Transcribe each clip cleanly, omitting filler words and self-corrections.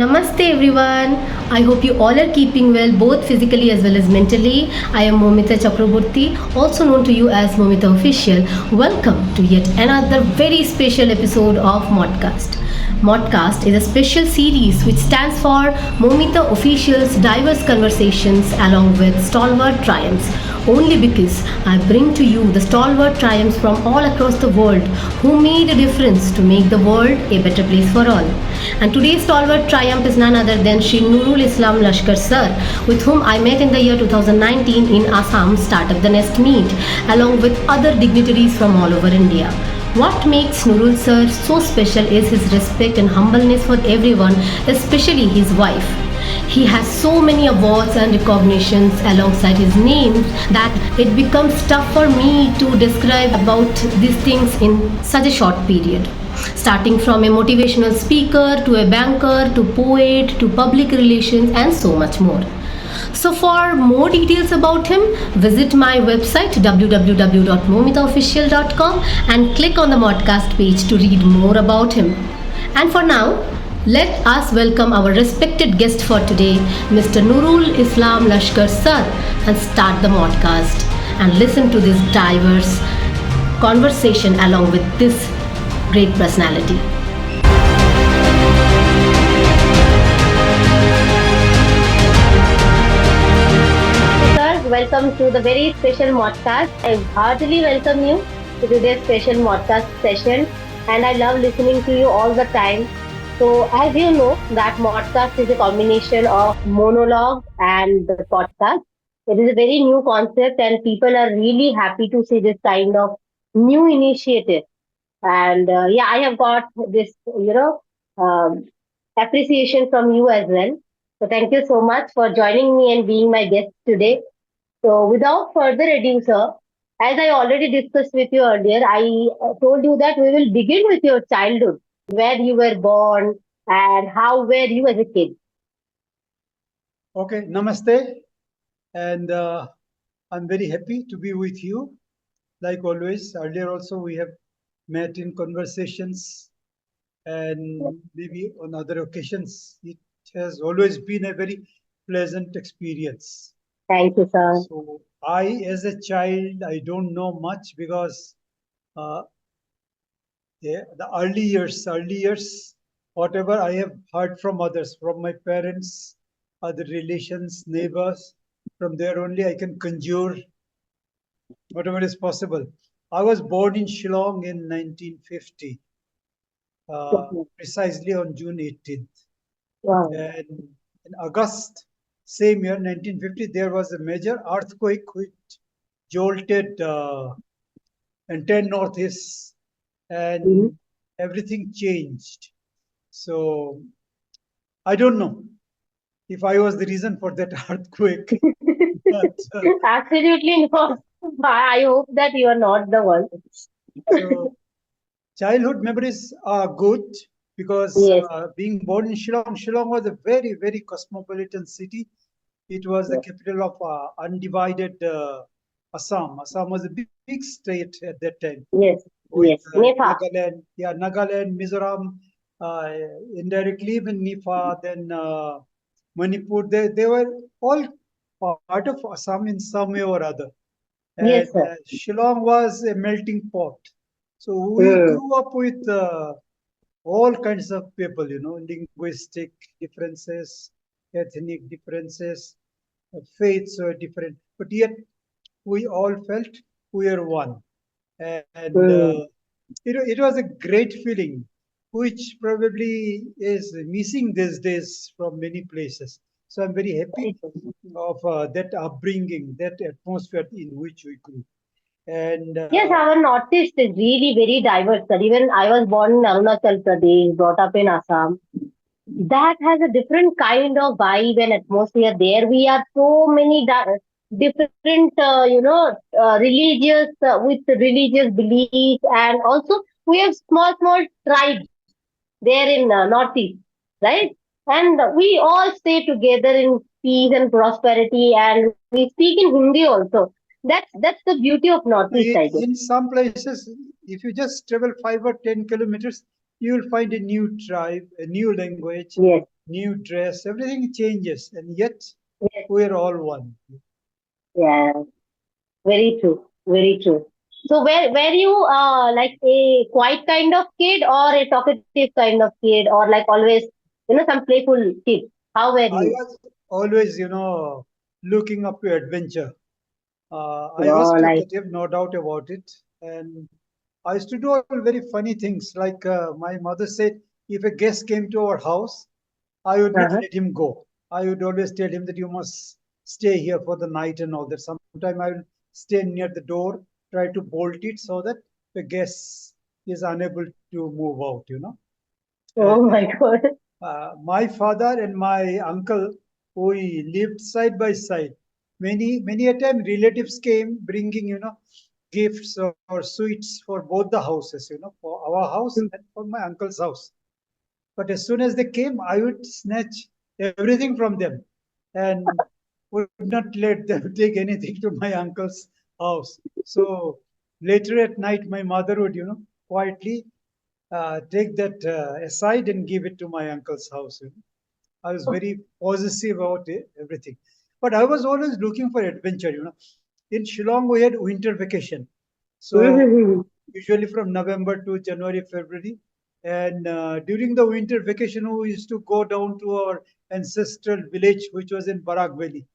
Namaste everyone. I hope you all are keeping well both physically as well as mentally. I am Moumita Chakraborty, also known to you as Moumita Official. Welcome to yet another very special episode of MODCAST. MODCAST is a special series which stands for Moumita Official's Diverse Conversations along with Stalwart Triumphs. Only because I bring to you the Stalwart Triumphs from all across the world who made a difference to make the world a better place for all. And today's Stalwart Triumph is none other than Shri Nurul Laskar sir, with whom I met in the year 2019 in Assam Startup the Nest meet, along with other dignitaries from all over India. What makes Nurul sir so special is his respect and humbleness for everyone, especially his wife. He has so many awards and recognitions alongside his name that it becomes tough for me to describe about these things in such a short period. Starting from a motivational speaker to a banker to poet to public relations and so much more. So for more details about him, visit my website www.moumitaofficial.com and click on the podcast page to read more about him. And for now, let us welcome our respected guest for today, Mr. Nurul Laskar sir, and start the podcast and listen to this diverse conversation along with this great personality. Sir, welcome to the very special podcast. I heartily welcome you to today's special podcast session, and I love listening to you all the time. So, as you know, that podcast is a combination of monologue and the podcast. It is a very new concept, and people are really happy to see this kind of new initiative. And I have got this, appreciation from you as well. So, thank you so much for joining me and being my guest today. So, without further ado, sir, as I already discussed with you earlier, I told you that we will begin with your childhood, where you were born and how were you as a kid. Okay, namaste. And I'm very happy to be with you. Like always, earlier also we have met in conversations and maybe on other occasions. It has always been a very pleasant experience. Thank you, sir. So as a child, I don't know much because the early years, whatever I have heard from others, from my parents, other relations, neighbors, from there only I can conjure whatever is possible. I was born in Shillong in 1950, precisely on June 18th. Wow. And in August, same year, 1950, there was a major earthquake which jolted entire Northeast and everything changed. So I don't know if I was the reason for that earthquake. But, Absolutely not. I hope that you are not the one. so childhood memories are good because Yes. being born in Shillong was a very, very cosmopolitan city. It was the capital of undivided Assam. Assam was a big state at that time. Yes. With Yes. Nepal. Nagaland, Mizoram, indirectly even Nepal, then Manipur. They were all part of Assam in some way or other. And Yes, sir. Shillong was a melting pot. So we grew up with all kinds of people, linguistic differences, ethnic differences, faiths were different, but yet we all felt we are one. And it was a great feeling, which probably is missing these days from many places. So I'm very happy of that upbringing, that atmosphere in which we grew. And Yes, our Northeast is really very diverse, sir. Even I was born in Arunachal Pradesh, brought up in Assam. That has a different kind of vibe and atmosphere there. We are so many different, religious with religious beliefs, and also we have small tribes there in Northeast, right? And we all stay together in peace and prosperity, and we speak in Hindi also. That's the beauty of Northeast, I guess. in some places, if you just travel 5 or 10 kilometers, you will find a new tribe, a new language, Yes. new dress, everything changes, and yet Yes. we are all one. Yeah. Very true. Very true. So were you like a quiet kind of kid or a talkative kind of kid or like always, some playful kid? How were I you? was always, looking up to adventure. I was Oh, nice. talkative, no doubt about it. And I used to do all very funny things. Like my mother said, if a guest came to our house, I would not Uh-huh. let him go. I would always tell him that you must stay here for the night and all that. Sometime I will stay near the door, try to bolt it so that the guest is unable to move out. Oh my And God. my father and my uncle, we lived side by side. Many a time relatives came bringing, gifts or sweets for both the houses, for our house and for my uncle's house. But as soon as they came, I would snatch everything from them and would not let them take anything to my uncle's house. So later at night, my mother would, quietly take that aside and give it to my uncle's house. I was very possessive about everything. But I was always looking for adventure. In Shillong, we had winter vacation. So usually from November to January, February. And during the winter vacation, we used to go down to our ancestral village, which was in Barak Valley.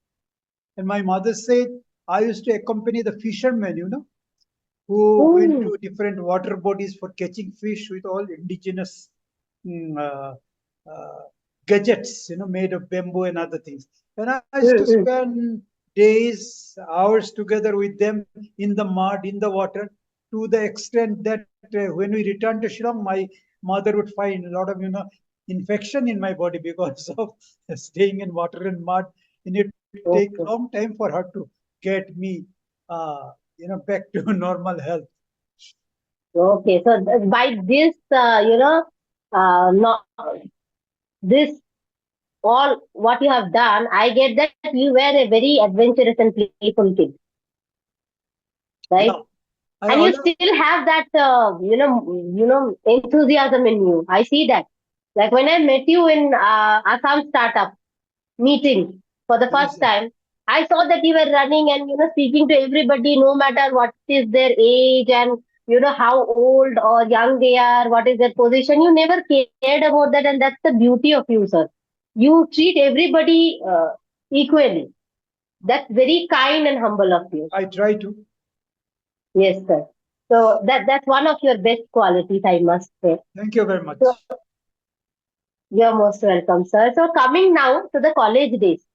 And my mother said, I used to accompany the fishermen, who went Oh, to different water bodies for catching fish with all indigenous mm, uh, uh, gadgets, made of bamboo and other things. And I used to spend days, hours together with them in the mud, in the water, to the extent that when we returned to Shillong, my mother would find a lot of, infection in my body because of staying in water and mud. And it would take a okay. long time for her to get me, back to normal health. Okay. So by this, not this all what you have done, I get that you were a very adventurous and playful kid, right? Yeah, I And you always, still have that, enthusiasm in you. I see that. Like when I met you in Assam startup meeting for the yes, first time, I saw that you were running and speaking to everybody, no matter what is their age and how old or young they are, what is their position. You never cared about that, and that's the beauty of you, sir. You treat everybody equally. That's very kind and humble of you. I try to. Yes, sir. So that's one of your best qualities, I must say. Thank you very So much. you're most welcome, sir. So coming now to the college days.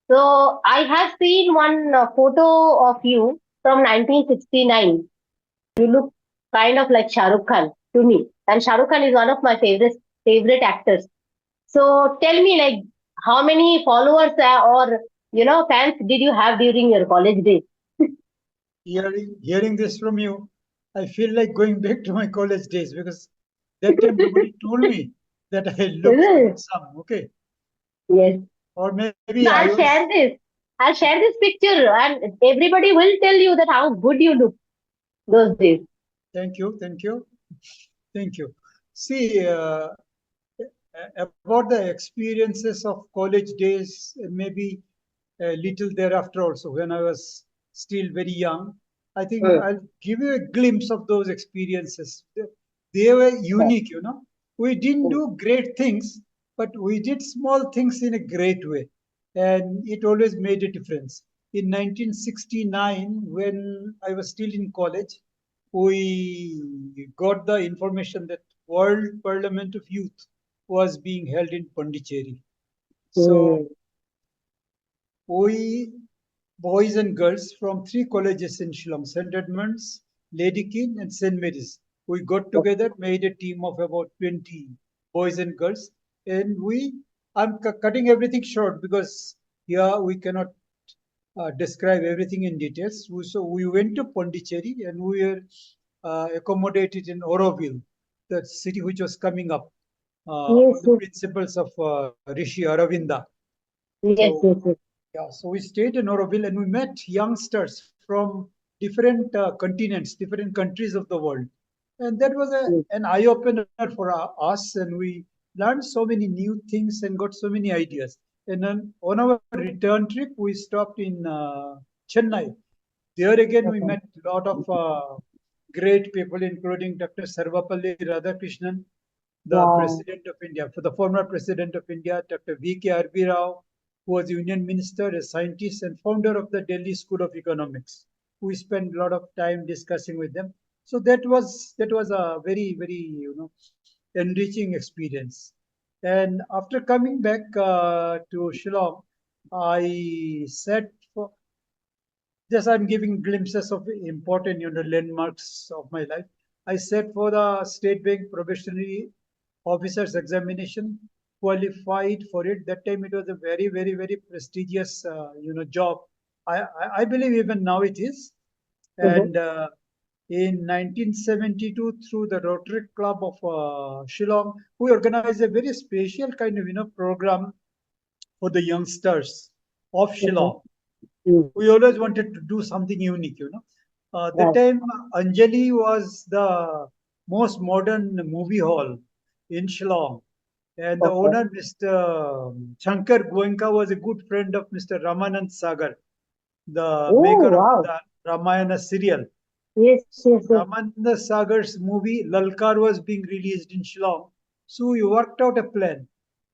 So I have seen one photo of you from 1969. You look kind of like Shah Rukh Khan to me, and Shah Rukh Khan is one of my favorite actors. So tell me, like, how many followers or fans did you have during your college days? Hearing this from you, I feel like going back to my college days because that time nobody told me that I look so Isn't it? handsome. Okay, Yes. or maybe So I was. I'll share this picture, and everybody will tell you that how good you look those days. Thank you, thank you. See, about the experiences of college days, maybe a little thereafter also, when I was still very young. I think Mm. I'll give you a glimpse of those experiences. They were Sure. unique. We didn't Mm. do great things, but we did small things in a great way. And it always made a difference. In 1969, when I was still in college, we got the information that World Parliament of Youth was being held in Pondicherry. So Mm. we boys and girls from three colleges in Shillong, St. Edmunds, Lady King, and St. Mary's. We got together, made a team of about 20 boys and girls, and I'm cutting everything short because here we cannot describe everything in details. So we went to Pondicherry and we were accommodated in Oroville, the city which was coming up on Yes, the yes, principles of Rishi Aravinda. yes, So yes, yes. yeah, so we stayed in Oroville and we met youngsters from different continents, different countries of the world. And that was Yes. an eye opener for us. And we learned so many new things and got so many ideas. And on our return trip, we stopped in Chennai. There again, we Okay. met a lot of great people, including Dr. Sarvapalli Radhakrishnan, the Wow. President of India, for the former President of India, Dr. V.K. R.B. Rao, who was Union Minister, a scientist, and founder of the Delhi School of Economics. We spent a lot of time discussing with them. So that was a very enriching experience. And after coming back to Shillong, I sat for just I'm giving glimpses of important landmarks of my life. I sat for the State Bank probationary officers examination, qualified for it. That time it was a very prestigious job. I believe even now it is. Mm-hmm. And in 1972, through the Rotary Club of Shillong, we organized a very special kind of program for the youngsters of Okay. Shillong. Mm. We always wanted to do something unique. That Right. time, Anjali was the most modern movie hall in Shillong. And the Okay. owner, Mr. Shankar Goenka, was a good friend of Mr. Ramanand Sagar, the Oh, maker of wow. the Ramayana serial. Yes, So yes, yes. Ramanand Sagar's movie Lalkar was being released in Shillong. So we worked out a plan.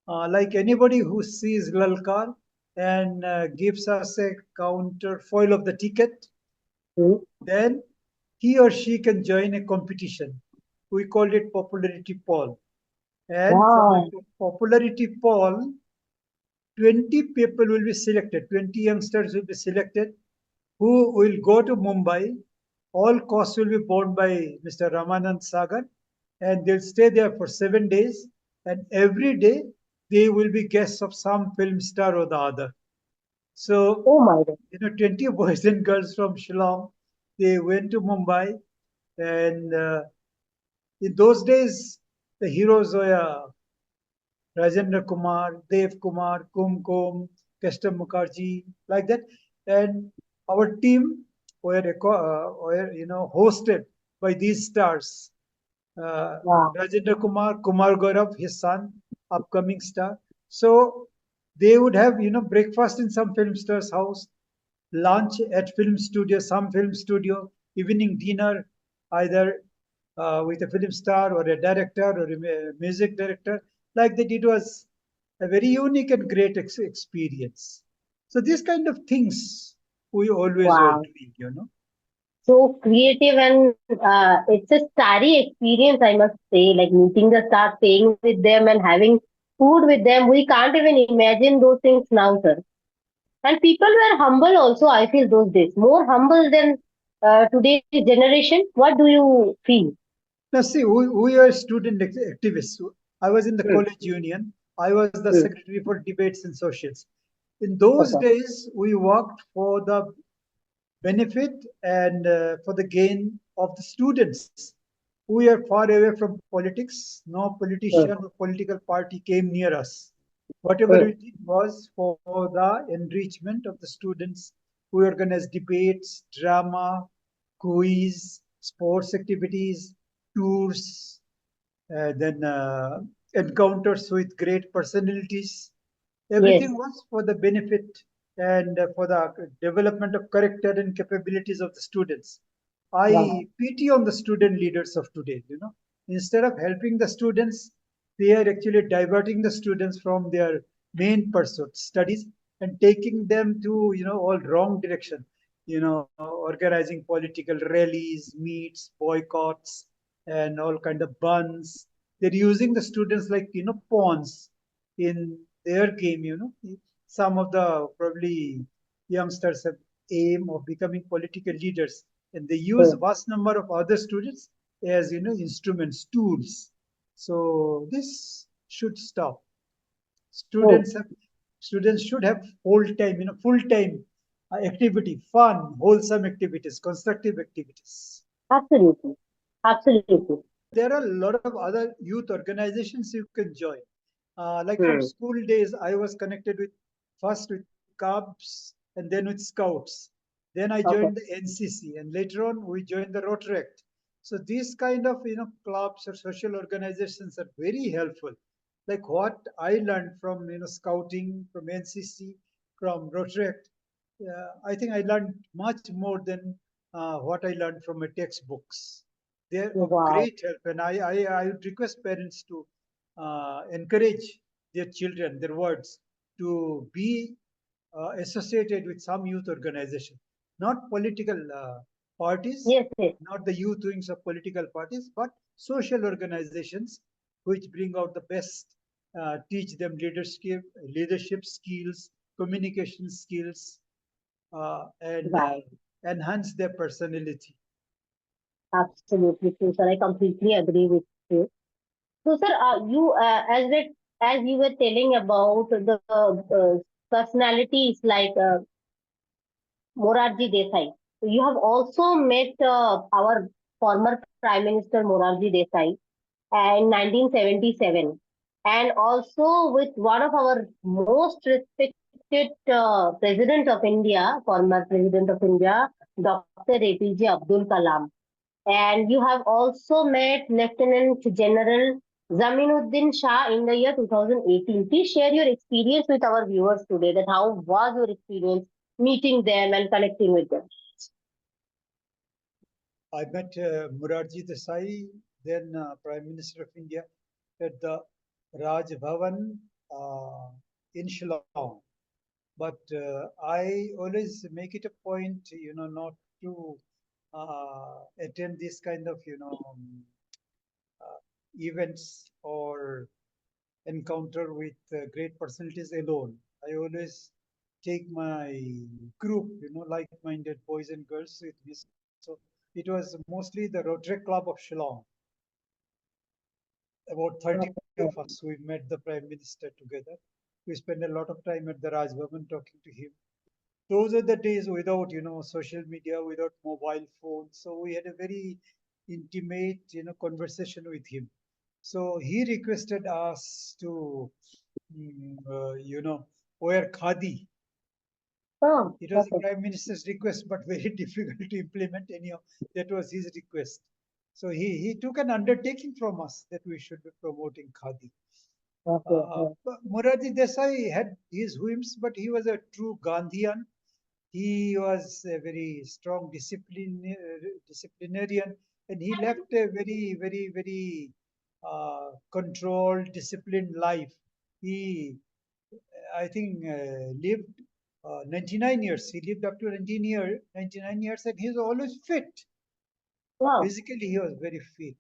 Like anybody who sees Lalkar and gives us a counter foil of the ticket, Mm. then he or she can join a competition. We called it popularity poll. And from the Wow. popularity poll, 20 people will be selected, 20 youngsters will be selected who will go to Mumbai. All costs will be borne by Mr. Ramanand Sagar, and they'll stay there for 7 days. And every day they will be guests of some film star or the other. So, Oh my God. 20 boys and girls from Shillong, they went to Mumbai, and in those days, the heroes were Rajendra Kumar, Dev Kumar, Kumkum, Kester Mukherjee, like that. And our team were hosted by these stars. Uh, Wow. Rajendra Kumar, Kumar Gaurav, his son, upcoming star. So they would have breakfast in some film star's house, lunch at film studio, some film studio, evening dinner, either with a film star or a director or a music director. Like that, it was a very unique and great experience. So these kind of things we always were Wow. doing. So creative, and it's a starry experience, I must say, like meeting the stars, staying with them and having food with them. We can't even imagine those things now, sir. And people were humble also, I feel, those days. More humble than today's generation. What do you feel? Now, see, we are student activists. I was in the Hmm. college union. I was the Hmm. secretary for debates and socials. In those Okay. days, we worked for the benefit and for the gain of the students. We are far away from politics. No Hmm. politician or political party came near us. Whatever Hmm. we did was for the enrichment of the students. We organized debates, drama, quiz, sports activities, tours, then encounters with great personalities. Yes. Everything was for the benefit and for the development of character and capabilities of the students. Wow. I pity on the student leaders of today. Instead of helping the students, they are actually diverting the students from their main pursuit, studies, and taking them to all wrong direction. Organizing political rallies, meets, boycotts, and all kind of buns. They're using the students like pawns in their game. Some of the probably youngsters have aim of becoming political leaders, and they use Hmm. vast number of other students as instruments, tools. So this should stop. Oh, Students should have full time activity, fun, wholesome activities, constructive activities. absolutely. Absolutely. There are a lot of other youth organizations you can join. Like from Hmm. school days, I was connected with first with Cubs and then with Scouts. Then I Okay. joined the NCC, and later on we joined the Rotary. So these kind of clubs or social organizations are very helpful. like what I learned from scouting, from NCC, from Rotary. I think I learned much more than what I learned from my textbooks. They're of Wow. great help, and I would request parents to encourage their children, their words, to be associated with some youth organization, not political parties, Yes, yes. not the youth wings of political parties, but social organizations which bring out the best, teach them leadership skills, communication skills, and Right. enhance their personality. Absolutely true, sir. I completely agree with you. So, sir, as you were telling about the personalities like Morarji Desai, so you have also met our former Prime Minister Morarji Desai in 1977, and also with one of our most respected President of India, former President of India, Dr. APJ Abdul Kalam. And you have also met Lieutenant General Zaminuddin Shah in the year 2018. Please share your experience with our viewers today. That how was your experience meeting them and connecting with them? I met Morarji Desai, then Prime Minister of India, at the Raj Bhavan in Shillong. But I always make it a point, not to attend this kind of, uh, events or encounter with great personalities alone. I always take my group, like-minded boys and girls with me. So it was mostly the Rotary Club of Shillong. About 30 of us, we met the Prime Minister together. We spent a lot of time at the Raj Bhavan talking to him. Those are the days without social media, without mobile phones, so we had a very intimate conversation with him. So he requested us to wear khadi. Oh, It was the okay, prime minister's request, but very difficult to implement. Anyhow, that was his request. So he took an undertaking from us that we should be promoting khadi. okay, Morarji Desai had his whims, but he was a true Gandhian. He was a very strong disciplinarian, and he left a very, very, very controlled, disciplined life. He, I think, lived 99 years. He lived up to 99 years, and he was always fit. wow, Physically, he was very fit.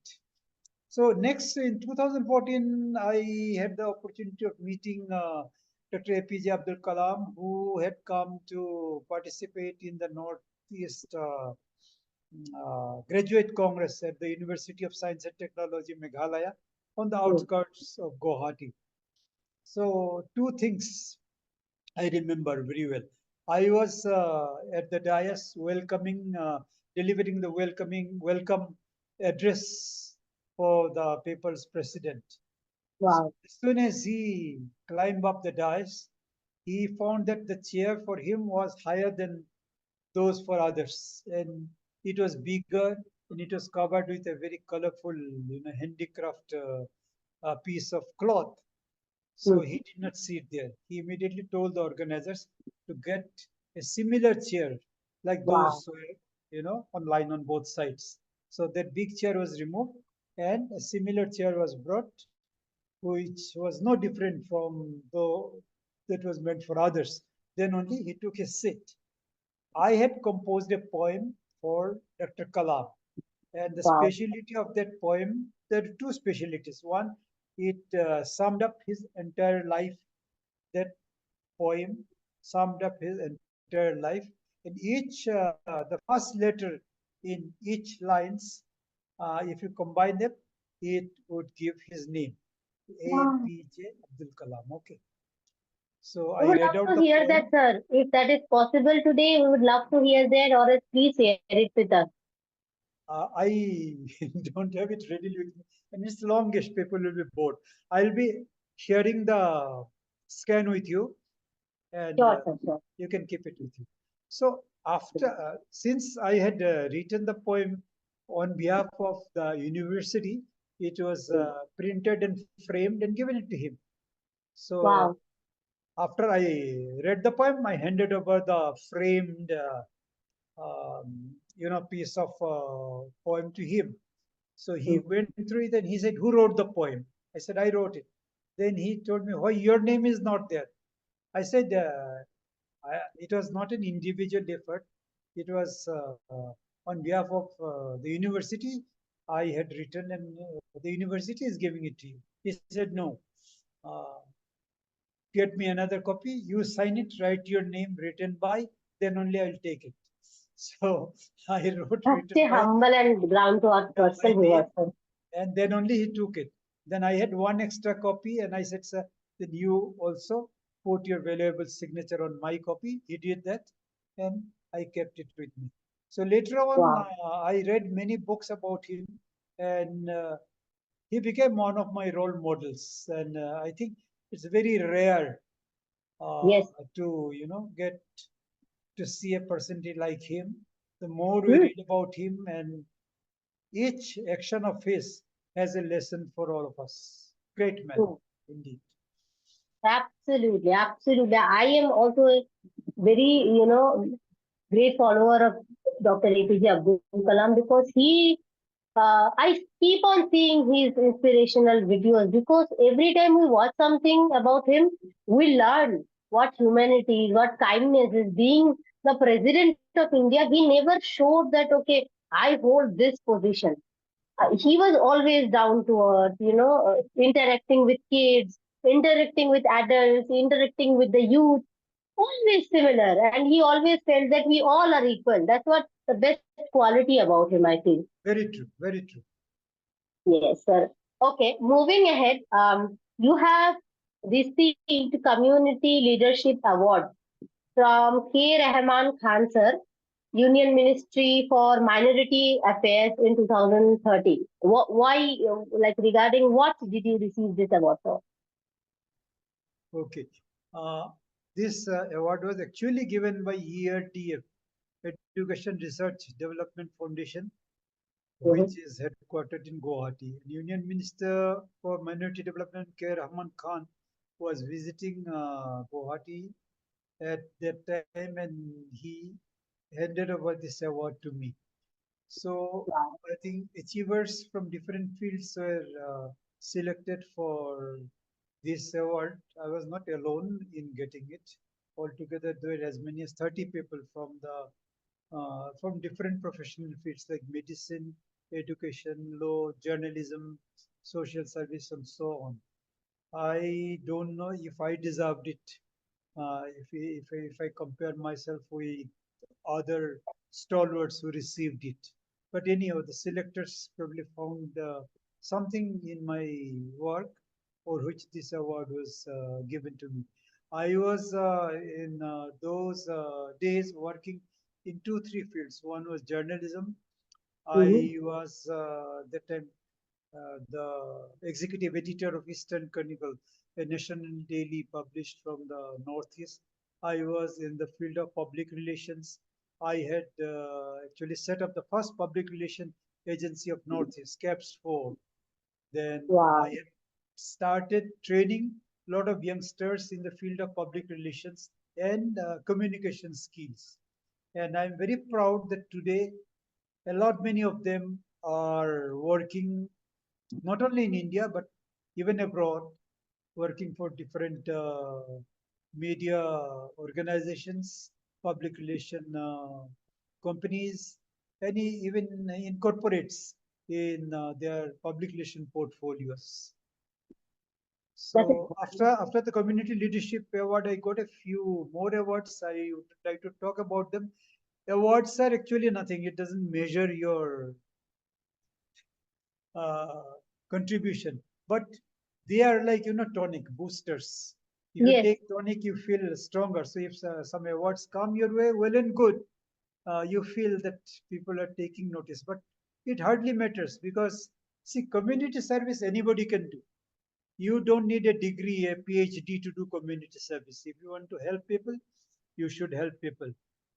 So next, in 2014, I had the opportunity of meeting Dr. APJ Abdul Kalam, who had come to participate in the Northeast Graduate Congress at the University of Science and Technology, Meghalaya, on the mm, outskirts of Guwahati. So two things I remember very well. I was at the dais delivering the welcome address for the people's president. So wow, as soon as he climbed up the dais, he found that the chair for him was higher than those for others, and it was bigger, and it was covered with a very colorful, handicraft piece of cloth. So mm, he did not sit there. He immediately told the organizers to get a similar chair, like wow, those online on both sides. So that big chair was removed, and a similar chair was brought, which was no different from the that was meant for others. Then only he took a seat. I had composed a poem for Dr. Kalam, and the wow, speciality of that poem, there are two specialties. One, it summed up his entire life. That poem summed up his entire life. And the first letter in each lines, if you combine them, it would give his name, wow. APJ Abdul Kalam. Okay. So We I would read love out to the hear that, poem. sir. If that is possible today, we would love to hear that, or else please share it with us. I don't have it ready with me, and it's longish. People will be bored. I'll be sharing the scan with you, and Sure, sir, sure. you can keep it with you. So since I had written the poem on behalf of the university, It was printed and framed and given it to him. So Wow. after I read the poem, I handed over the framed, piece of poem to him. So he Mm. went through it and he said, "Who wrote the poem?" I said, "I wrote it." Then he told me, "Why your name is not there?" I said, it was not an individual effort. It was on behalf of the university. I had written, and the university is giving it to you. He said, "No. Uh, get me another copy. You sign it, write your name written by, then only I'll take it." So I wrote Such written a by humble and ground to earth my person he name, was. Sir. and then only he took it. Then I had one extra copy, and I said, "Sir, then you also put your valuable signature on my copy." He did that, and I kept it with me. So later on, Wow. I read many books about him, and he became one of my role models. And I think it's very rare uh, Yes. to get to see a personality like him. The more we Hmm. read about him, and each action of his has a lesson for all of us. Great man, Hmm. indeed. Absolutely. Absolutely. I am also a very, great follower of Dr. APJ Abdul Kalam because I keep on seeing his inspirational videos because every time we watch something about him, we learn what humanity is, what kindness is. Being the president of India, he never showed that, okay, I hold this position. He was always down to earth, interacting with kids, interacting with adults, interacting with the youth, always similar. And he always felt that we all are equal. That's what the best quality about him, I feel. Very true, very true. Yes, sir. Okay, moving ahead, you have received Community Leadership Award from K. Rahman Khan, sir, Union Ministry for Minority Affairs in 2030. Why, regarding what did you receive this award for? Okay. Uh, this award was actually given by ERTF, Education Research Development Foundation, Mhm. which is headquartered in Guwahati. Union Minister for Minority Development, K. Rahman Khan, was visiting Guwahati at that time, and he handed over this award to me. So Wow. I think achievers from different fields were selected for this award. I was not alone in getting it. Altogether, there were as many as 30 people from different professional fields like medicine, education, law, journalism, social service, and so on. I don't know if I deserved it. If I compare myself with other stalwarts who received it. But anyhow, the selectors probably found something in my work for which this award was given to me. I was in those days working in two, three fields. One was journalism. Mhm. I was that time the executive editor of Eastern Chronicle, a national daily published from the Northeast. I was in the field of public relations. I had actually set up the first public relation agency of Northeast, CAPS 4. Then I Wow. had started training a lot of youngsters in the field of public relations and communication skills. And I'm very proud that today a lot many of them are working not only in India but even abroad, working for different media organizations, public relation companies, and even in corporates in their public relation portfolios. That is So after the community leadership award, I got a few more awards. I would like to talk about them. Awards are actually nothing. It doesn't measure your uh, contribution, but they are like tonic boosters. If you yes. take tonic, you feel stronger. So if some awards come your way, well and good. You feel that people are taking notice, but it hardly matters because see, community service anybody can do. You don't need a degree, a PhD to do community service. If you want to help people, you should help people.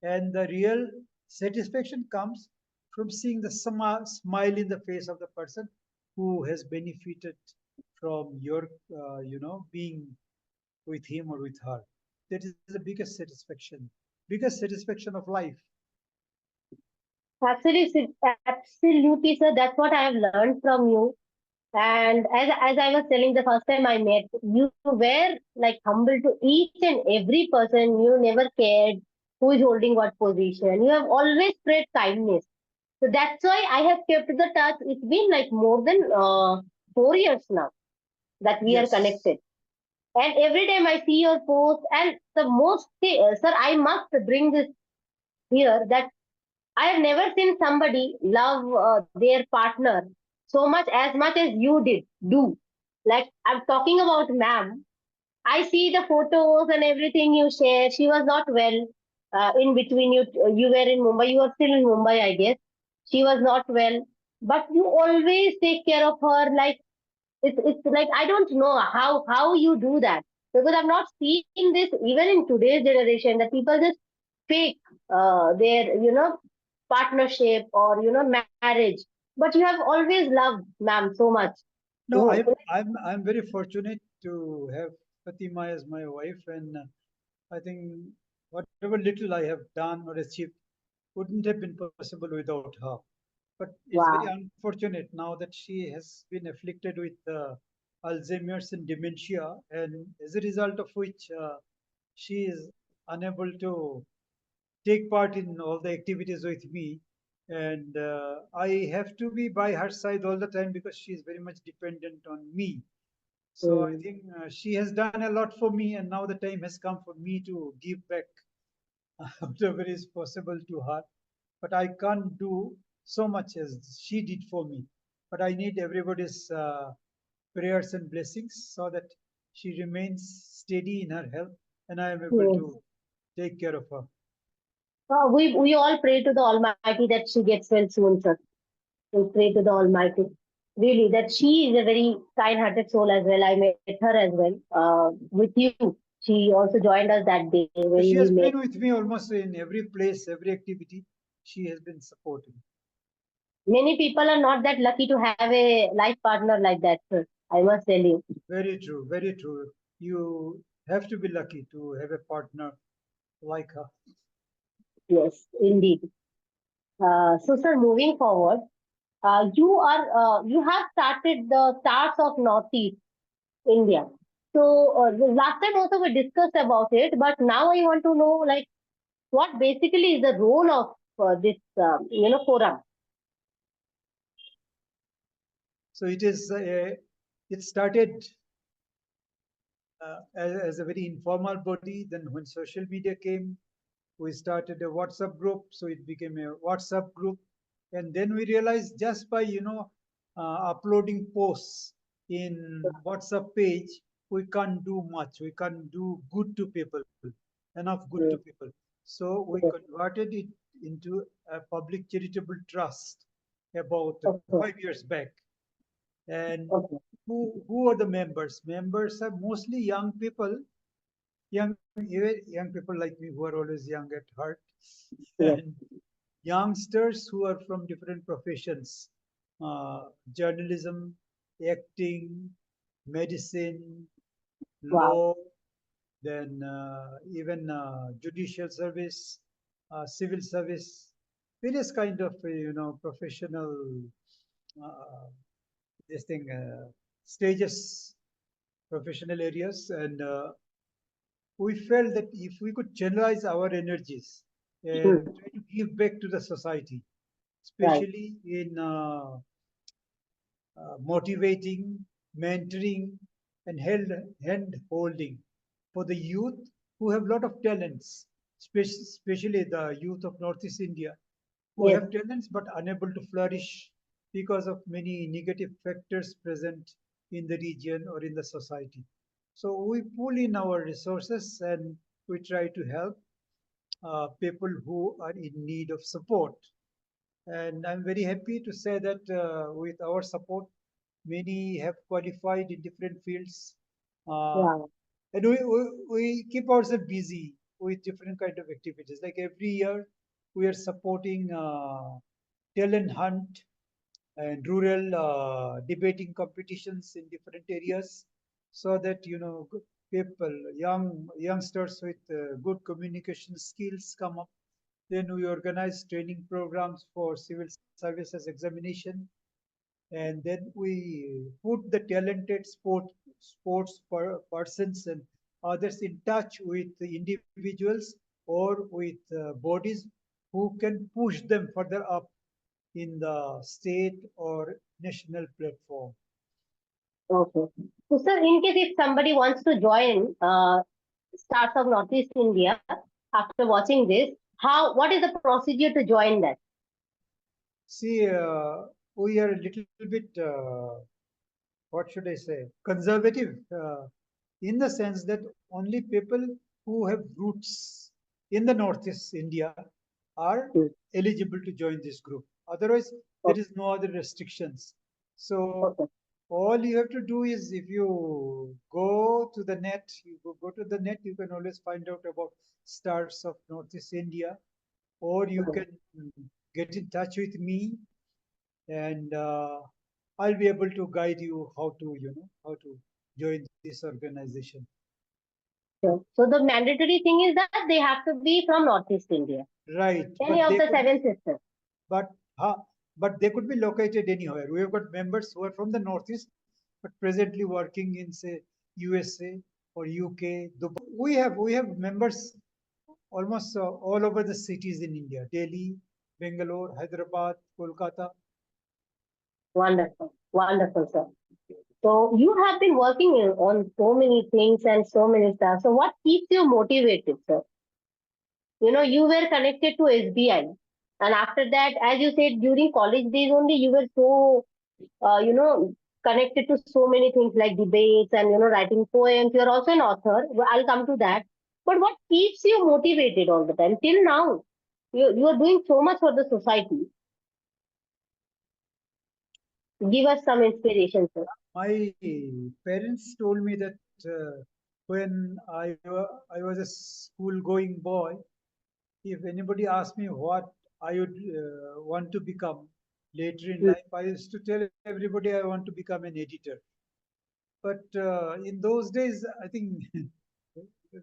And the real satisfaction comes from seeing the smile in the face of the person who has benefited from your, being with him or with her. That is the biggest satisfaction of life. Absolutely, sir. That's what I have learned from you. And as I was telling the first time I met, you were like humble to each and every person. You never cared who is holding what position. You have always spread kindness. So that's why I have kept the touch. It's been like more than 4 years now that we are Yes. connected. And every time I see your post, and the most, sir, I must bring this here that I have never seen somebody love their partner so much as you did do. Like I'm talking about ma'am. I see the photos and everything you share. She was not well. In between you were in Mumbai. You are still in Mumbai, I guess. She was not well, but you always take care of her. Like it's like I don't know how you do that because I'm not seeing this even in today's generation that people just fake their partnership or marriage, but you have always loved ma'am so much. No, I'm very fortunate to have Fatima as my wife, and I think whatever little I have done or achieved wouldn't have been possible without her. But it's very Wow. unfortunate now that she has been afflicted with Alzheimer's and dementia, and as a result of which she is unable to take part in all the activities with me. And I have to be by her side all the time because she is very much dependent on me. So I Mm. think she has done a lot for me, and now the time has come for me to give back whatever is possible to her. But I can't do so much as she did for me. But I need everybody's prayers and blessings so that she remains steady in her health and I am able Yes. to take care of her. We all pray to the Almighty that she gets well soon, sir. We pray to the Almighty. Really, that she is a very kind-hearted soul as well. I met her as well with you. She also joined us that day when She we has met. been with me almost in every place, every activity. She has been supporting. Many people are not that lucky to have a life partner like that, sir. I must tell you. Very true, very true. You have to be lucky to have a partner like her. Yes, indeed. So, sir, moving forward, you have started the Stars of Northeast India. So the last time also we discussed about it, but now I want to know like what basically is the role of this forum. So it started as a very informal body. Then when social media came, we started a WhatsApp group. So it became a WhatsApp group. And then we realized just by, uploading posts in WhatsApp page, we can't do much. We can't do good to people, enough good to Yes, people. So we yes, converted it into a public charitable trust about okay, 5 years back. And okay, who are the members? Members are mostly young people, even young people like me who are always young at heart, yes, and youngsters who are from different professions, journalism, acting, medicine, wow, law, then even judicial service, civil service, various kind of professional uh, this thing stages, professional areas, and we felt that if we could channelize our energies and hmm, try to give back to the society, right, especially in motivating, mentoring, and hand holding for the youth who have a lot of talents, especially the youth of Northeast India who yes, have talents but unable to flourish because of many negative factors present in the region or in the society. So we pull in our resources and we try to help people who are in need of support. And I'm very happy to say that with our support, many have qualified in different fields. Uh, yeah, and we keep ourselves busy with different kind of activities. Like every year, we are supporting talent hunt and rural debating competitions in different areas, so that people, youngsters with good communication skills come up. Then we organize training programs for civil services examination, and then we put the talented persons and others in touch with the individuals or with bodies who can push them further up in the state or national platform. Okay. So, sir, in case if somebody wants to join Stars of Northeast India after watching this, what is the procedure to join that? See, we are a little bit, what should I say, conservative, in the sense that only people who have roots in the Northeast India are Hmm. eligible to join this group. Otherwise, there Okay. is no other restrictions. So Okay. all you have to do is, if you go to the net, you can always find out about Stars of Northeast India, or you Okay. can get in touch with me, and I'll be able to guide you how to join this organization. Sure. So the mandatory thing is that they have to be from Northeast India, Right, any of the seven sisters. but huh, but they could be located anywhere. We have got members who are from the Northeast, but presently working in, say, USA or UK, Dubai. We have members almost all over the cities in India: Delhi, Bangalore, Hyderabad, Kolkata. Wonderful. Wonderful, sir. So you have been working on so many things and so many stuff. So what keeps you motivated, sir? You were connected to SBI. And after that, as you said, during college days only, you were so, connected to so many things like debates and, writing poems. You're also an author. Well, I'll come to that. But what keeps you motivated all the time till now? You are doing so much for the society. Give us some inspiration, sir. My parents told me that when I was a school-going boy, if anybody asked me what I would want to become later in Hmm. life, I used to tell everybody I want to become an editor. But in those days, I think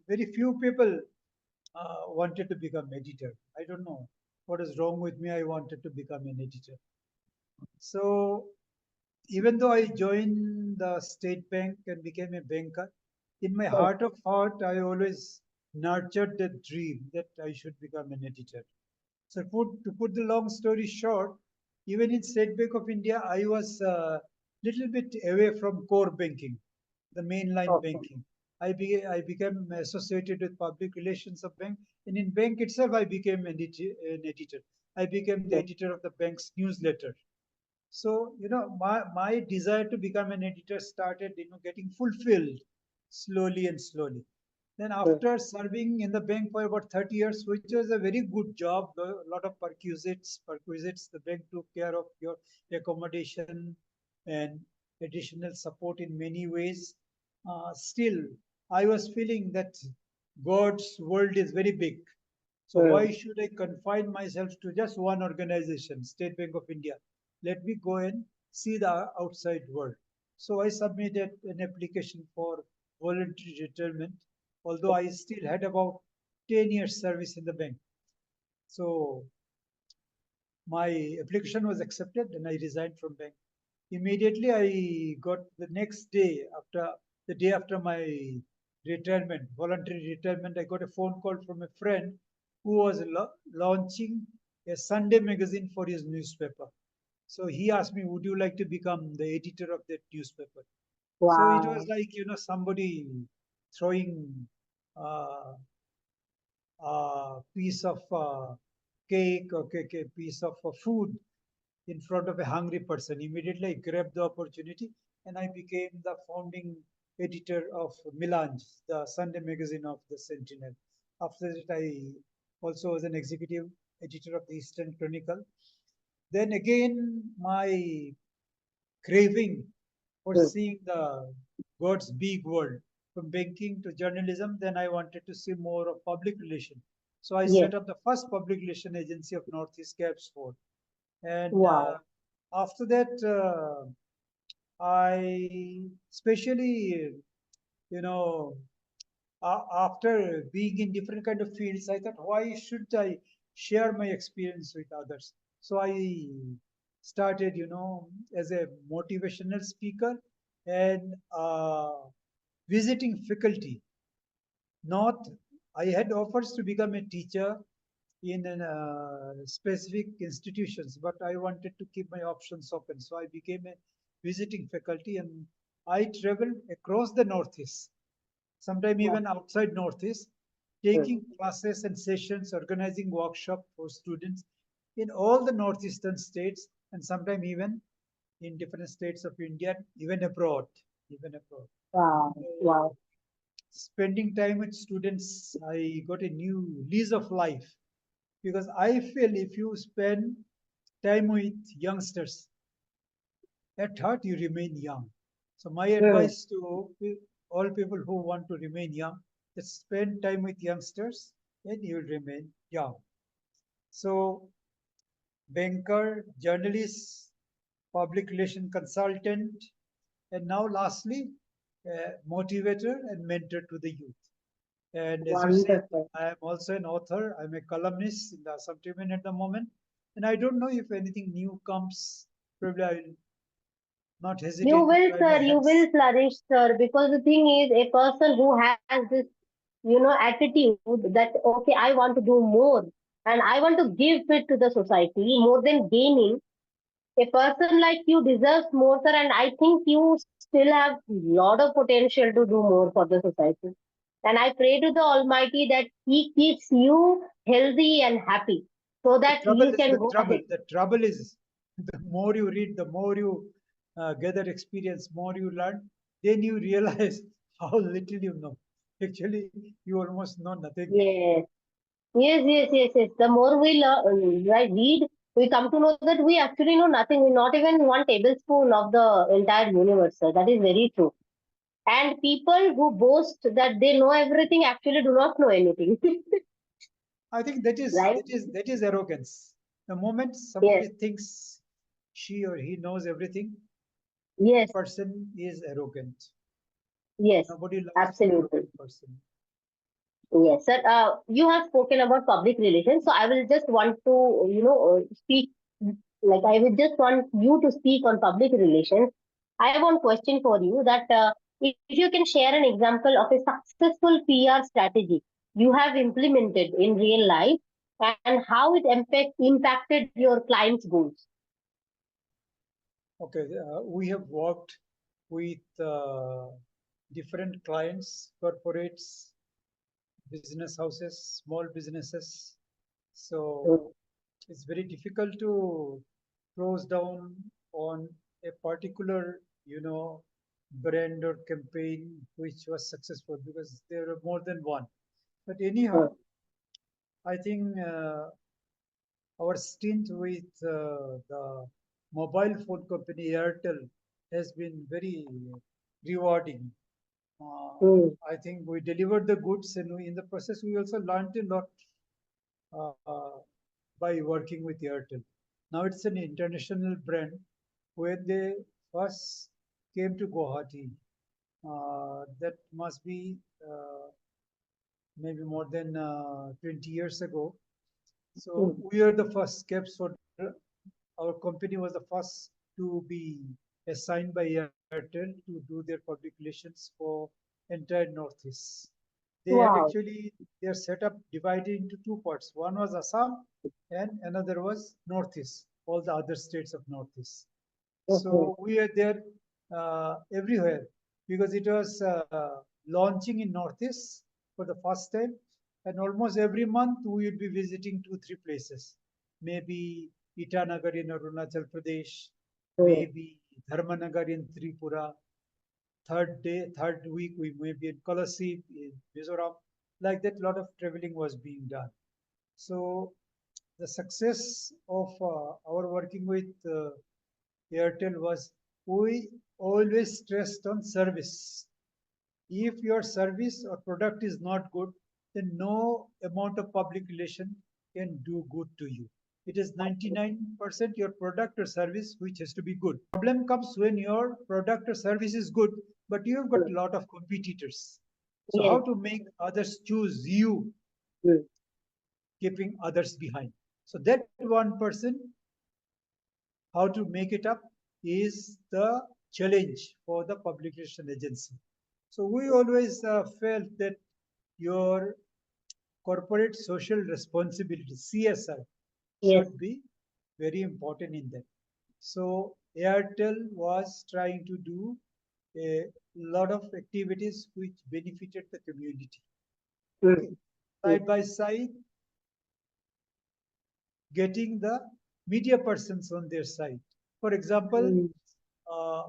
very few people wanted to become editor. I don't know what is wrong with me. I wanted to become an editor. So even though I joined the state bank and became a banker, in my Hmm. heart of heart, I always nurtured the dream that I should become an editor. So to put the long story short, even in State Bank of India, I was a little bit away from core banking, the mainline Okay. banking. I became associated with public relations of bank, and in bank itself, I became an editor. I became the Hmm. editor of the bank's newsletter. So, my desire to become an editor started, getting fulfilled slowly and slowly. Then Hmm. after serving in the bank for about 30 years, which was a very good job, a lot of perquisites, the bank took care of your accommodation and additional support in many ways. Still, I was feeling that God's world is very big. So Hmm. why should I confine myself to just one organization, State Bank of India? Let me go and see the outside world. So I submitted an application for voluntary retirement, although I still had about 10 years service in the bank. So my application was accepted and I resigned from bank. Immediately I got the next day, after the day after my retirement, voluntary retirement, I got a phone call from a friend who was launching a Sunday magazine for his newspaper. So he asked me, would you like to become the editor of that newspaper? So it was Wow. like, somebody throwing uh, a piece of cake or piece of food in front of a hungry person. Immediately, I grabbed the opportunity and I became the founding editor of Melange, the Sunday magazine of the Sentinel. After that, I also was an executive editor of the Eastern Chronicle. Then again, my craving for Hmm. seeing the God's big world, from banking to journalism, then I wanted to see more of public relation. So I Yes. set up the first public relation agency of Northeast Cape Sport. And Wow. after that, I especially, you know, after being in different kind of fields, I thought, why should I share my experience with others? So I started, as a motivational speaker and visiting faculty. Not, I had offers to become a teacher in specific institutions, but I wanted to keep my options open. So I became a visiting faculty and I traveled across the Northeast, sometimes Wow. even outside Northeast, taking classes and sessions, organizing workshop for students in all the northeastern states, and sometimes even in different states of India, even abroad. Even abroad. Wow. So, Wow. spending time with students, I got a new lease of life because I feel if you spend time with youngsters, at heart you remain young. So my Mm. advice to all people who want to remain young is spend time with youngsters and you will remain young. So banker, journalist, public relation consultant, and now lastly, motivator and mentor to the youth. And as you said, Wonderful. I am also an author. I'm a columnist in the Assam Tribune at the moment. And I don't know if anything new comes. Probably I will not You hesitate to will, try my sir, you will hands. flourish, sir, because the thing is, a person who has this, attitude that, okay, I want to do more and I want to give it to the society more than gaining. A person like you deserves more, sir, and I think you still have lot of potential to do more for the society. And I pray to the Almighty that He keeps you healthy and happy so The that trouble you is can the go trouble. ahead. The trouble is the more you read, the more you gather experience, more you learn, then you realize how little you know. Actually, you almost know nothing. Yes, yes. The more we learn, right, read, we come to know that we actually know nothing. We not even one tablespoon of the entire universe, sir. That is very true. And people who boast that they know everything actually do not know anything, I think that is right? that is that is arrogance. The moment Yes, somebody thinks she or he knows everything, that yes, person is arrogant. yes, Nobody likes an absolutely. arrogant person. Yes, sir. You have spoken about public relations, so I will just want to, speak. Like I will just want you to speak on public relations. I have one question for you that if you can share an example of a successful PR strategy you have implemented in real life and how it impacted your clients' goals. Okay, we have worked with different clients, corporates, business houses, small businesses. So Mm, it's very difficult to close down on a particular, brand or campaign which was successful because there are more than one. But anyhow, mm, I think our stint with the mobile phone company Airtel has been very rewarding. Uh, mm. I think we delivered the goods, and in the process, we also learned a lot uh, by working with Airtel. Now it's an international brand. When they first came to Guwahati, that must be maybe more than 20 years ago. So Mm. we are the first steps for our company was the first to be assigned by Airtel to do their public relations for entire Northeast. They had Wow. actually their setup divided into two parts. One was Assam and another was Northeast, all the other states of Northeast. Mhm. So we are there everywhere because it was launching in Northeast for the first time, and almost every month we would be visiting 2, 3 places. Maybe Itanagar in Arunachal Pradesh, Mm. maybe Dharmanagar in Tripura. Third week we may be in Kolasi in Mizoram. Like that, lot of traveling was being done. So the success of our working with Airtel was we always stressed on service. If your service or product is not good, then no amount of public relation can do good to you. It is 99% your product or service which has to be good. Problem comes when your product or service is good, but you have got a lot of competitors. So Yes. how to make others choose you, Mm. keeping others behind? So that 1%, how to make it up is the challenge for the public relation agency. So we always felt that your corporate social responsibility, CSR, Yes. should be very important in that. So Airtel was trying to do a lot of activities which benefited the community. Okay. Mm. Side by side, getting the media persons on their side. For example, Mm. uh,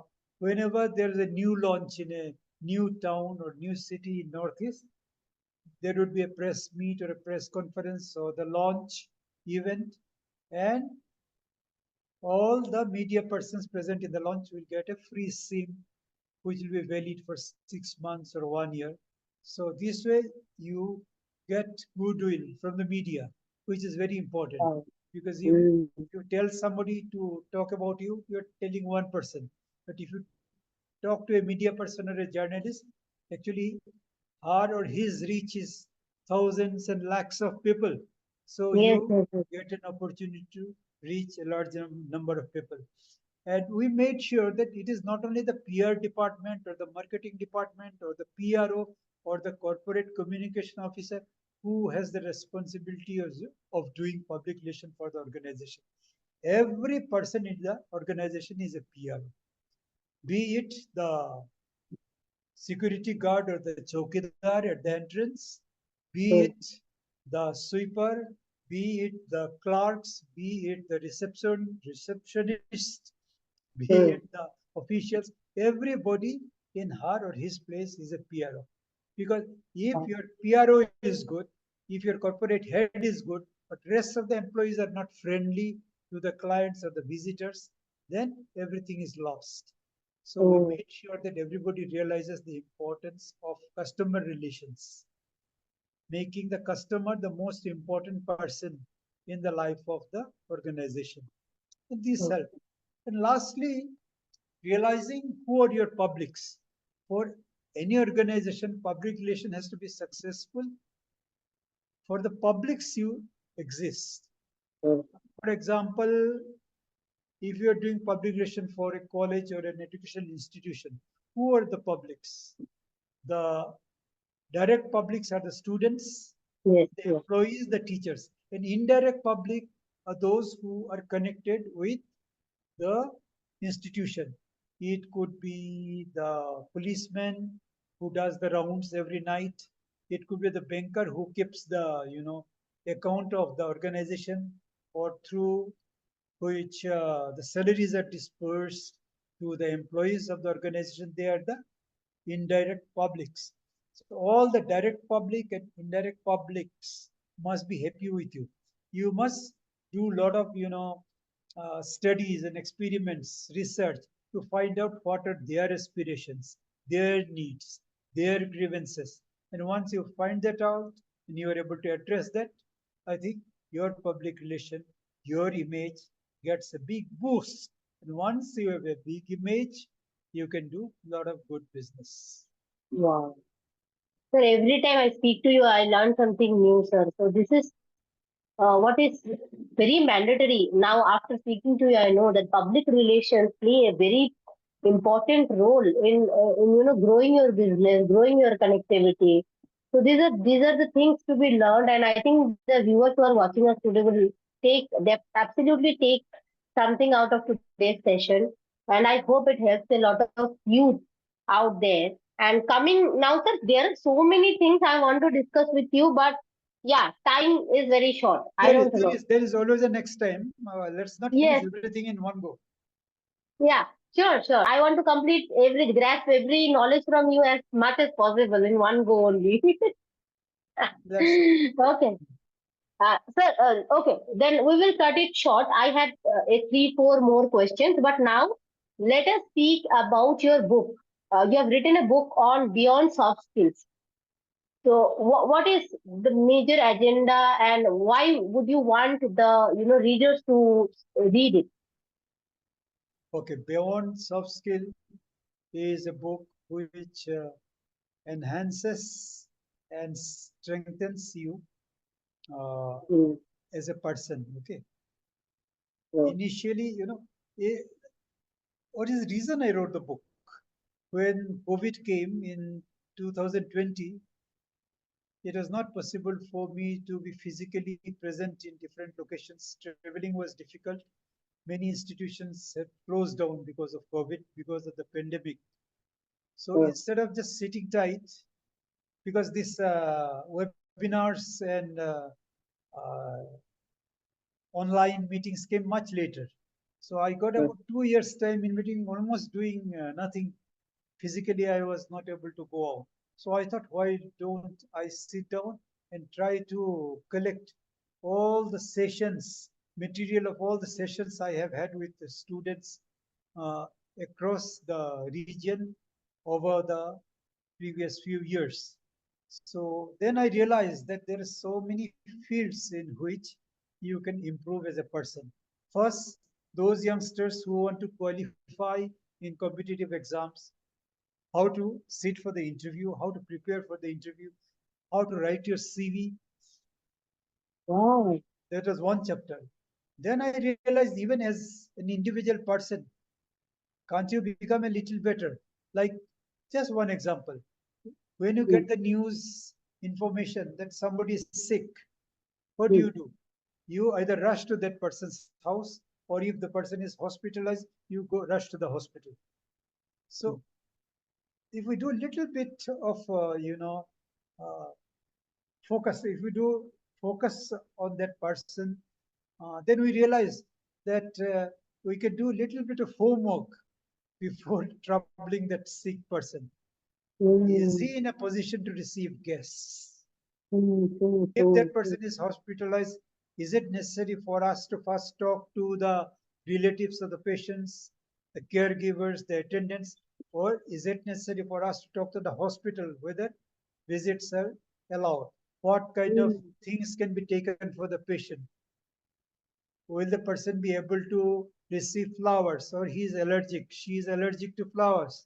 whenever there is a new launch in a new town or new city in Northeast, there would be a press meet or a press conference or the launch event, and all the media persons present in the launch will get a free SIM, which will be valid for 6 months or 1 year. So this way you get goodwill from the media, which is very important, Wow. because Mm. if you tell somebody to talk about you, you're telling one person. But if you talk to a media person or a journalist, actually her or his reach is thousands and lakhs of people. So Yes, you yes, yes. get an opportunity to reach a large number of people. And we made sure that it is not only the PR department or the marketing department or the PRO or the corporate communication officer who has the responsibility of doing public relation for the organization. Every person in the organization is a PRO, be it the security guard or the chowkidar at the entrance, be Mm. it the sweeper, be it the clerks, be it the receptionist, be it Mm. the officials, everybody in her or his place is a PRO. Because if Wow. your PRO is good, if your corporate head is good, but rest of the employees are not friendly to the clients or the visitors, then everything is lost. So we Mm. made sure that everybody realizes the importance of customer relations, making the customer the most important person in the life of the organization. And this Mm. help. And lastly, realizing who are your publics. For any organization, public relation has to be successful for the publics you exist. Mm. For example, if you are doing public relation for a college or an educational institution, who are the publics? The direct publics are the students, Yes, the yes. employees, the teachers. And indirect public are those who are connected with the institution. It could be the policeman who does the rounds every night. It could be the banker who keeps the account of the organization, or through which the salaries are dispersed to the employees of the organization. They are the indirect publics. So all the direct public and indirect publics must be happy with you. You must do a lot of studies and experiments, research, to find out what are their aspirations, their needs, their grievances. And once you find that out and you are able to address that, I think your public relation, your image gets a big boost. And once you have a big image, you can do a lot of good business. Wow. Sir, every time I speak to you, I learn something new, sir. So this is what is very mandatory. Now, after speaking to you, I know that public relations play a very important role in growing your business, growing your connectivity. So these are the things to be learned, and I think the viewers who are watching us today will they absolutely take something out of today's session, and I hope it helps a lot of youth out there. And coming now, sir, there are so many things I want to discuss with you, but yeah, time is very short. I There is, don't there know. is, there is always a next time. Let's not finish Yes, everything in one go. yeah, sure, sure. I want to complete grasp every knowledge from you as much as possible in one go only. That's Okay. Sir, okay, then we will cut it short. I had three, four more questions, but now let us speak about your book. You have written a book on beyond soft skills. So, what is the major agenda, and why would you want the readers to read it? Okay, Beyond Soft Skill is a book which enhances and strengthens you uh, Mm, as a person. Okay, mm, initially, eh, what is the reason I wrote the book? When COVID came in 2020, it was not possible for me to be physically present in different locations. Traveling was difficult. Many institutions had closed down because of COVID, because of the pandemic. So mm, instead of just sitting tight, because these webinars and uh, online meetings came much later. So I got mm, about 2 years time in between, almost doing nothing. Physically, I was not able to go out. So I thought, why don't I sit down and try to collect all the sessions, material of all the sessions I have had with the students uh, across the region over the previous few years. So then I realized that there are so many fields in which you can improve as a person. First, those youngsters who want to qualify in competitive exams, how to sit for the interview, how to prepare for the interview, how to write your CV. wow. That was one chapter. Then I realized, even as an individual person, can't you become a little better? Like, just one example. When you Mm, get the news information that somebody is sick, what mm, do? You either rush to that person's house, or if the person is hospitalized, you go rush to the hospital. mm, So if we do a little bit of, uh, focus, if we do focus on that person, then we realize that we can do a little bit of homework before troubling that sick person. Is he mm, in a position to receive guests? mm, If mm, that person is hospitalized, is it necessary for us to first talk to the relatives of the patients, the caregivers, the attendants, or is it necessary for us to talk to the hospital whether visits are allowed? What kind of mm, things can be taken for the patient? Will the person be able to receive flowers, or he is allergic, she is allergic to flowers?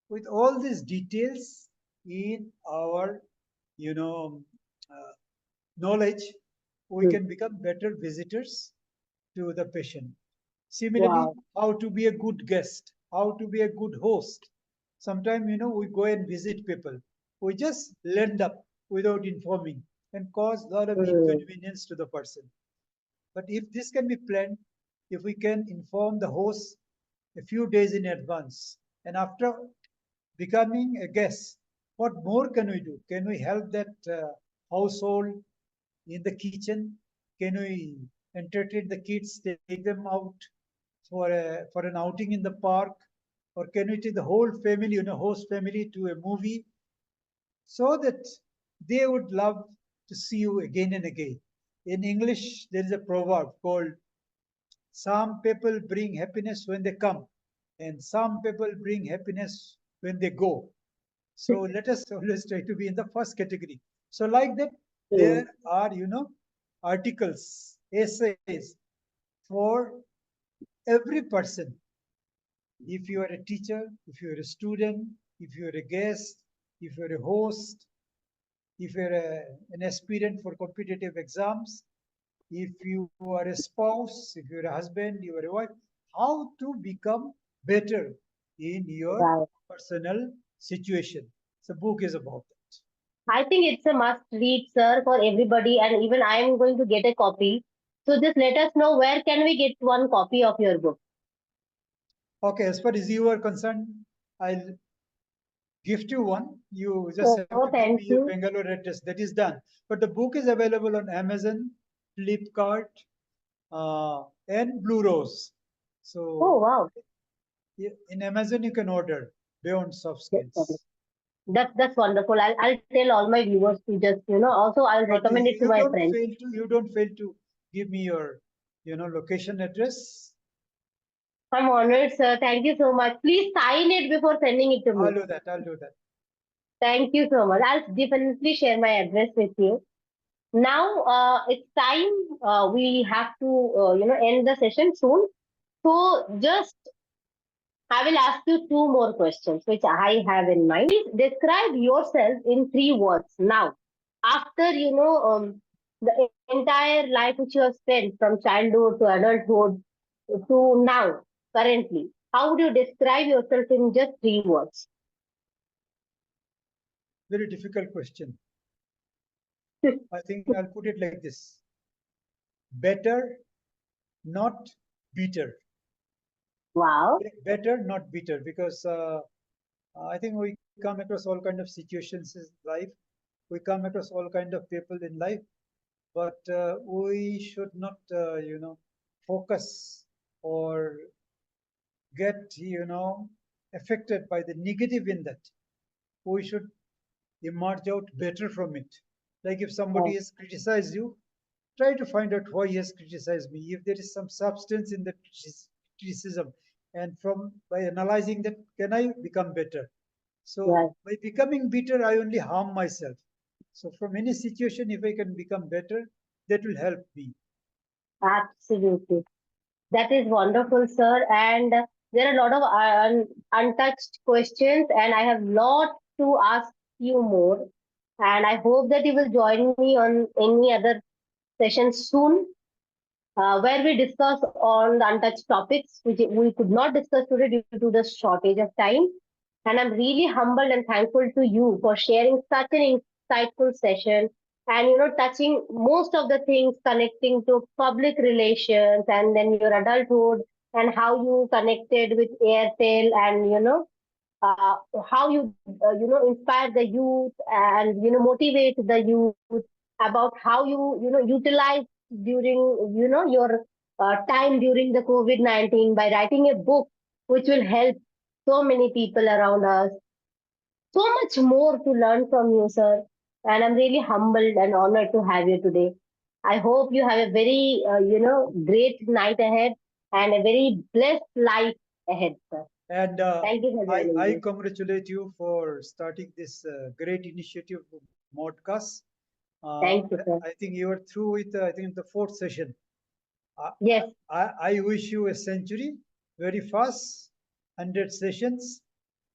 With all these details in our, you know, uh, knowledge, we mm. can become better visitors to the patient. Similarly, Wow. how to be a good guest, how to be a good host. Sometimes, we go and visit people. We just land up without informing and cause a lot of Mm, inconvenience to the person. But if this can be planned, if we can inform the host a few days in advance, and after becoming a guest, what more can we do? Can we help that household in the kitchen? Can we entertain the kids, take them out for an outing in the park? Or can we take the whole family, host family to a movie so that they would love to see you again and again? In English, there is a proverb called, some people bring happiness when they come, and some people bring happiness when they go. So let us always try to be in the first category. So, like that, mm. there are, articles, essays for every person. If you are a teacher, if you are a student, if you are a guest, if you are a host, if you are an aspirant for competitive exams, if you are a spouse, if you're a husband, you are a wife, how to become better in your Wow. personal situation. So, book is about that. I think it's a must read, sir, for everybody, and even I am going to get a copy. So just let us know where can we get one copy of your book. Okay, as far as you are concerned, I'll gift you one. You just Oh, have to give me thank your you. Bangalore address. That is done. But the book is available on Amazon, Flipkart, and Blue Rose. Oh, So, wow. in Amazon, you can order Beyond Soft Yes, okay. Skills. That's wonderful. I'll tell all my viewers to just also I'll But recommend it to my friends. you don't fail to give me your, location address. I'm honored, sir. Thank you so much. Please sign it before sending it to I'll me. do that. I'll do that. Thank you so much. I'll definitely share my address with you. Now it's time. We have to, end the session soon. So just I will ask you two more questions, which I have in mind. Please describe yourself in three words now. After the entire life which you have spent from childhood to adulthood to now, currently, how would you describe yourself in just three words? Very difficult question. I think I'll put it like this: better, not bitter. Wow. Better, not bitter, because I think we come across all kind of situations in life. We come across all kind of people in life, but we should not, focus or get, affected by the negative in that. We should emerge out better from it. Like if somebody Yes. has criticized you, try to find out why he has criticized me. If there is some substance in the criticism, and from by analyzing that, can I become better? So Yes. by becoming bitter, I only harm myself. So from any situation, if I can become better, that will help me. Absolutely. That is wonderful, sir. And there are a lot of untouched questions, and I have lot to ask you more. And I hope that you will join me on any other session soon, where we discuss on the untouched topics which we could not discuss today due to the shortage of time. And I'm really humbled and thankful to you for sharing such an insightful session and touching most of the things connecting to public relations and then your adulthood and how you connected with Airtel and uh, how you inspire the youth and motivate the youth about how you utilize during your time during the COVID-19 by writing a book which will help so many people around us. So much more to learn from you, sir. And I'm really humbled and honored to have you today. I hope you have a very, great night ahead and a very blessed life ahead, sir. And Thank you for joining I me. congratulate you for starting this great initiative, Modcast. Thank you, sir. I think you are through with, I think, the fourth session. I, Yes, I wish you a century very fast, 100 sessions.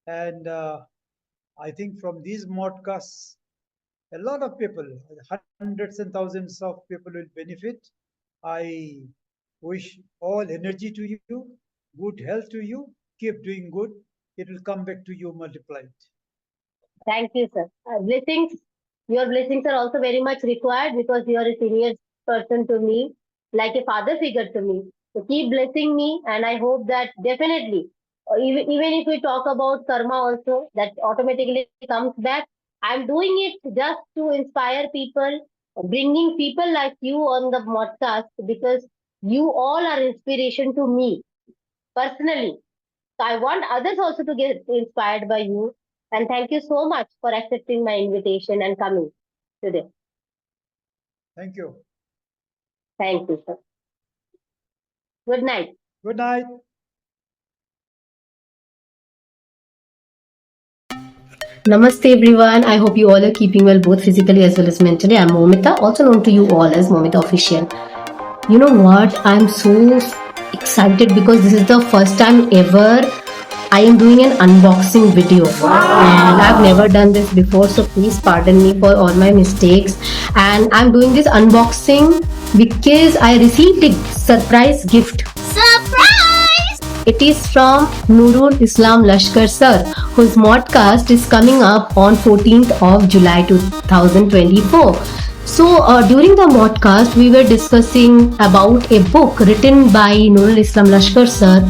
And I think from these modcasts, a lot of people, hundreds and thousands of people will benefit. I wish all energy to you, good health to you. Keep doing good. It will come back to you multiplied. thank you, sir. Blessings. Your blessings are also very much required because you are a senior person to me, like a father figure to me. So keep blessing me, and I hope that definitely, even if we talk about karma also, that automatically comes back. I'm doing it just to inspire people, bringing people like you on the podcast because you all are inspiration to me personally. So I want others also to get inspired by you. And thank you so much for accepting my invitation and coming today. Thank you. Thank you, sir. Good night. Good night. Namaste everyone. I hope you all are keeping well both physically as well as mentally. I'm Moumita, also known to you all as Moumita Official. You know what? I'm so excited because this is the first time ever I am doing an unboxing video. And I've never done this before, so please pardon me for all my mistakes. And I'm doing this unboxing because I received a surprise gift. It is from Nurul Islam Laskar sir, whose modcast is coming up on 14th of July 2024. So during the modcast, we were discussing about a book written by Nurul Islam Laskar sir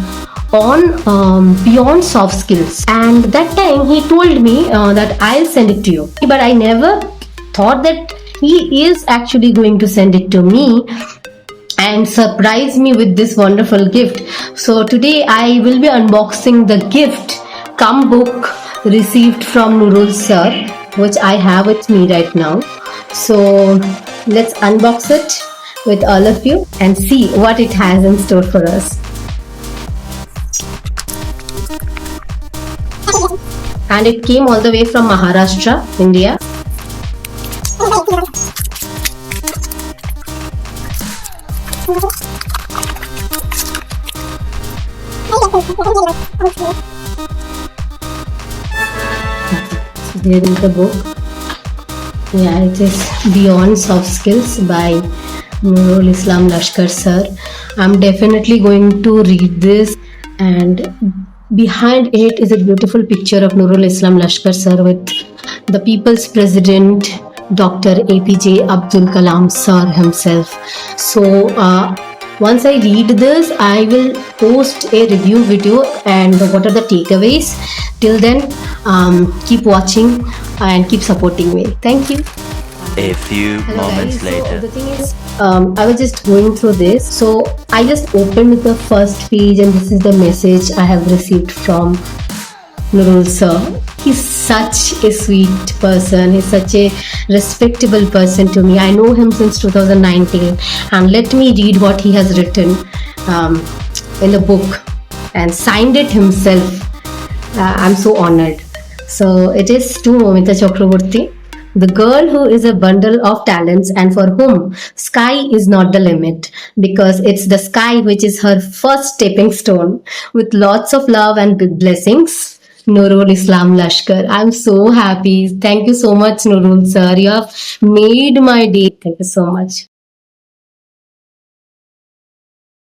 on beyond soft skills. And that time he told me that I'll send it to you. But I never thought that he is actually going to send it to me and surprise me with this wonderful gift. So today I will be unboxing the gift come book received from Nurul sir, which I have with me right now. So let's unbox it with all of you and see what it has in store for us. and it came all the way from Maharashtra, India. There is the book. Yeah, it is Beyond Soft Skills by Nurul Laskar sir. I'm definitely going to read this, and behind it is a beautiful picture of Nurul Laskar sir with the people's president, Dr. APJ Abdul Kalam sir himself. So once I read this, I will post a review video and what are the takeaways. Till then, keep watching and keep supporting me. Thank you. A few moments So later. the thing is, I was just going through this. So I just opened the first page, and this is the message I have received from Nurul sir. He's such a sweet person. He's such a respectable person to me. I know him since 2019, and let me read what he has written in the book and signed it himself. I'm so honored. So it is to Moumita Chakraborty, the girl who is a bundle of talents and for whom sky is not the limit, because it's the sky which is her first stepping stone. With lots of love and blessings, Nurul Laskar. I'm so happy. Thank you so much, Nurul sir. You have made my day. Thank you so much.